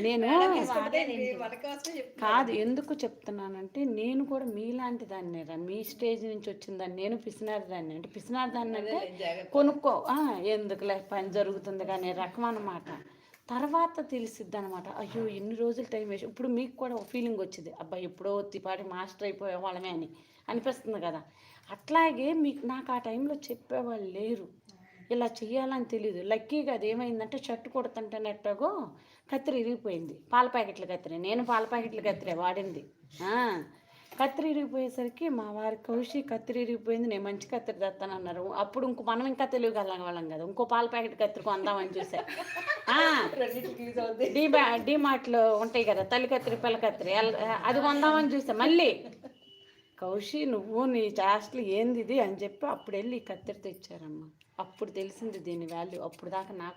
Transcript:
నేను కాదు ఎందుకు చెప్తున్నానంటే నేను కూడా మీలాంటి దాన్ని మీ స్టేజ్ నుంచి వచ్చిన దాన్ని నేను పిసినారి దాన్ని అంటే పిసినారి దాన్ని అంటే కొనుక్కో ఎందుకులే పని జరుగుతుంది కానీ రకం అన్నమాట. తర్వాత తెలిసిద్ది అనమాట, అయ్యో ఎన్ని రోజులు టైం వేసి ఇప్పుడు మీకు కూడా ఒక ఫీలింగ్ వచ్చింది, అబ్బాయి ఎప్పుడో తిపాటి మాస్టర్ అయిపోయే వాళ్ళమే అని అనిపిస్తుంది కదా. అట్లాగే మీకు నాకు ఆ టైంలో చెప్పేవాళ్ళు లేరు, ఇలా చెయ్యాలని తెలియదు. లక్కీగా అది ఏమైందంటే షర్ట్ కుడుతుంటే నెట్టగో కత్తిరి ఇరిగిపోయింది. పాల ప్యాకెట్ల కత్తిరి, నేను పాల ప్యాకెట్ల కత్తిరే వాడింది. కత్తిరి ఇరిగిపోయేసరికి మా వారి కౌశి కత్తిరి ఇరిగిపోయింది, నేను మంచి కత్తిరి తెస్తానన్నారు. అప్పుడు మనం ఇంకా తెలియగలం వాళ్ళం కదా, ఇంకో పాల ప్యాకెట్ కత్తిరి కొందామని చూసా. డీమార్ట్లో ఉంటాయి కదా తల్లి కత్తిరి పిల్ల కత్తిరి, అది కొందామని చూసా. మళ్ళీ కౌశి నువ్వు నీ చేష్టలు ఏంది ఇది అని చెప్పి అప్పుడు వెళ్ళి కత్తిరి తెచ్చారమ్మ. అప్పుడు తెలిసింది దీని వాల్యూ. అప్పుడు దాకా నాకు